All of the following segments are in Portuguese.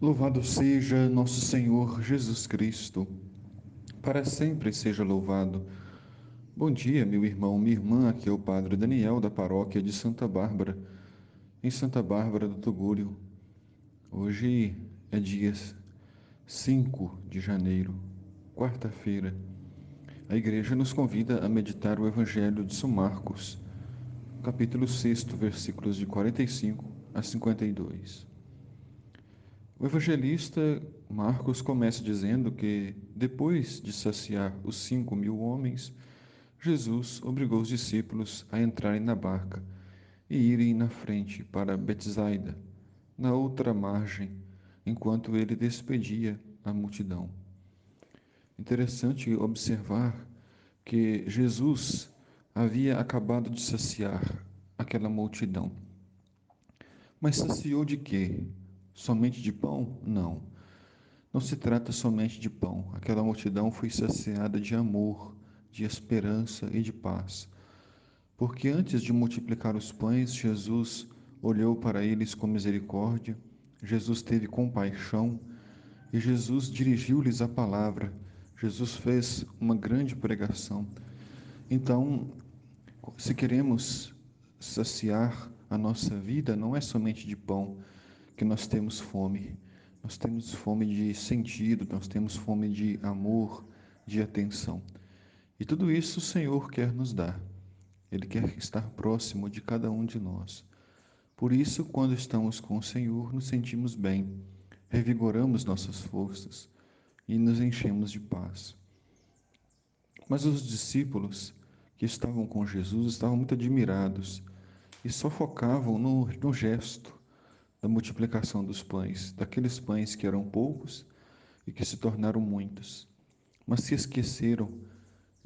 Louvado seja nosso Senhor Jesus Cristo, para sempre seja louvado. Bom dia, meu irmão, minha irmã, aqui é o Padre Daniel da paróquia de Santa Bárbara, em Santa Bárbara do Tugúrio. Hoje é dia 5 de janeiro, quarta-feira. A igreja nos convida a meditar o Evangelho de São Marcos, capítulo 6, versículos de 45 a 52. O evangelista Marcos começa dizendo que, depois de saciar os 5.000 homens, Jesus obrigou os discípulos a entrarem na barca e irem na frente para Betsaida, na outra margem, enquanto ele despedia a multidão. Interessante observar que Jesus havia acabado de saciar aquela multidão. Mas saciou de quê? Somente de pão? Não. Não se trata somente de pão. Aquela multidão foi saciada de amor, de esperança e de paz. Porque antes de multiplicar os pães, Jesus olhou para eles com misericórdia, Jesus teve compaixão e Jesus dirigiu-lhes a palavra. Jesus fez uma grande pregação. Então, se queremos saciar a nossa vida, não é somente de pão que nós temos fome. Nós temos fome de sentido, nós temos fome de amor, de atenção. E tudo isso o Senhor quer nos dar. Ele quer estar próximo de cada um de nós. Por isso, quando estamos com o Senhor, nos sentimos bem, revigoramos nossas forças e nos enchemos de paz. Mas os discípulos que estavam com Jesus estavam muito admirados e só focavam no gesto da multiplicação dos pães, daqueles pães que eram poucos e que se tornaram muitos. Mas se esqueceram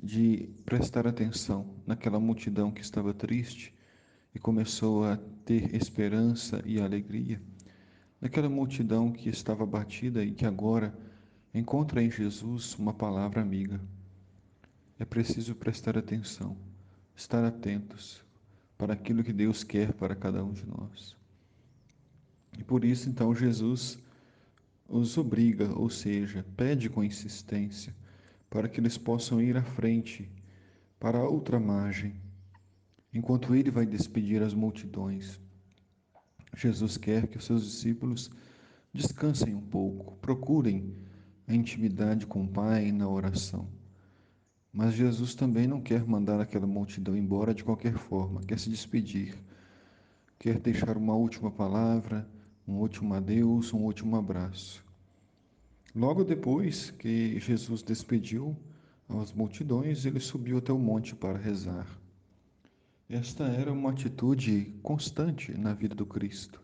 de prestar atenção naquela multidão que estava triste e começou a ter esperança e alegria, naquela multidão que estava abatida e que agora encontra em Jesus uma palavra amiga. É preciso prestar atenção, estar atentos para aquilo que Deus quer para cada um de nós. E por isso, então, Jesus os obriga, ou seja, pede com insistência, para que eles possam ir à frente, para a outra margem, enquanto ele vai despedir as multidões. Jesus quer que os seus discípulos descansem um pouco, procurem a intimidade com o Pai na oração. Mas Jesus também não quer mandar aquela multidão embora de qualquer forma, quer se despedir, quer deixar uma última palavra, um último adeus, um último abraço. Logo depois que Jesus despediu as multidões, ele subiu até o monte para rezar. Esta era uma atitude constante na vida do Cristo,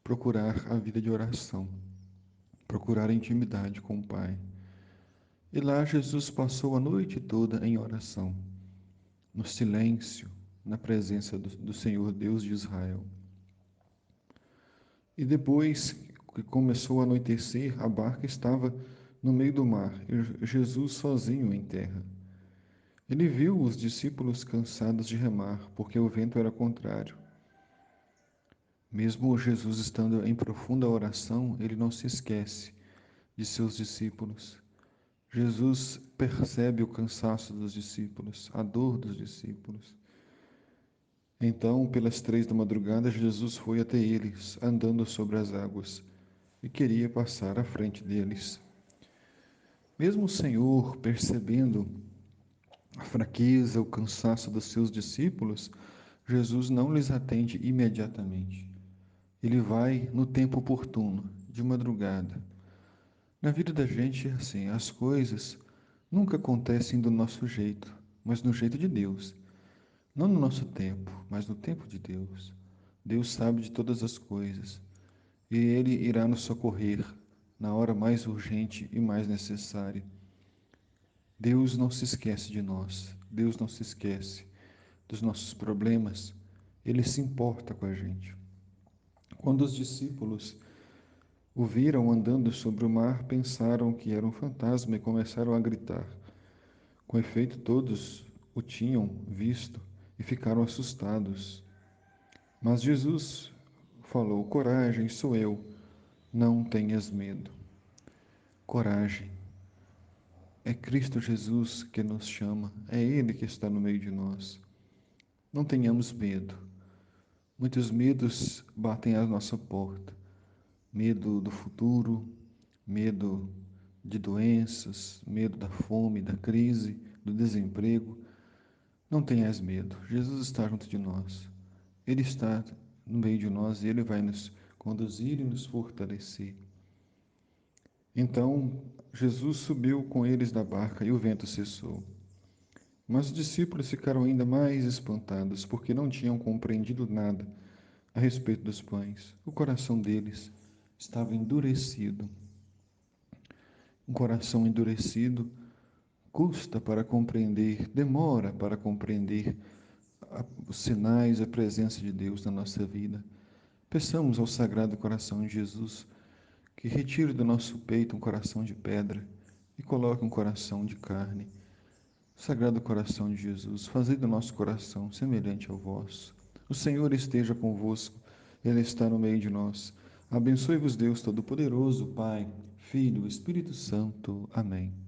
procurar a vida de oração, procurar a intimidade com o Pai. E lá Jesus passou a noite toda em oração, no silêncio, na presença do Senhor Deus de Israel. E depois que começou a anoitecer, a barca estava no meio do mar, e Jesus sozinho em terra. Ele viu os discípulos cansados de remar, porque o vento era contrário. Mesmo Jesus estando em profunda oração, ele não se esquece de seus discípulos. Jesus percebe o cansaço dos discípulos, a dor dos discípulos. Então, pelas 3 da madrugada, Jesus foi até eles, andando sobre as águas, e queria passar à frente deles. Mesmo o Senhor, percebendo a fraqueza, o cansaço dos seus discípulos, Jesus não lhes atende imediatamente. Ele vai no tempo oportuno, de madrugada. Na vida da gente é assim, as coisas nunca acontecem do nosso jeito, mas no jeito de Deus. Não no nosso tempo, mas no tempo de Deus. Deus sabe de todas as coisas e Ele irá nos socorrer na hora mais urgente e mais necessária. Deus não se esquece de nós, Deus não se esquece dos nossos problemas, Ele se importa com a gente. Quando os discípulos o viram andando sobre o mar, pensaram que era um fantasma e começaram a gritar. Com efeito, todos o tinham visto e ficaram assustados. Mas Jesus falou: Coragem, sou eu. Não tenhas medo. Coragem. É Cristo Jesus que nos chama, é Ele que está no meio de nós. Não tenhamos medo. Muitos medos batem à nossa porta. Medo do futuro, medo de doenças, medo da fome, da crise, do desemprego. Não tenhas medo. Jesus está junto de nós. Ele está no meio de nós e Ele vai nos conduzir e nos fortalecer. Então, Jesus subiu com eles da barca e o vento cessou. Mas os discípulos ficaram ainda mais espantados, porque não tinham compreendido nada a respeito dos pães. O coração deles estava endurecido. Um coração endurecido custa para compreender, demora para compreender os sinais, a presença de Deus na nossa vida. Peçamos ao Sagrado Coração de Jesus que retire do nosso peito um coração de pedra e coloque um coração de carne. Sagrado Coração de Jesus, fazei do nosso coração semelhante ao vosso. O Senhor esteja convosco, Ele está no meio de nós. Abençoe-vos Deus Todo-Poderoso, Pai, Filho, Espírito Santo. Amém.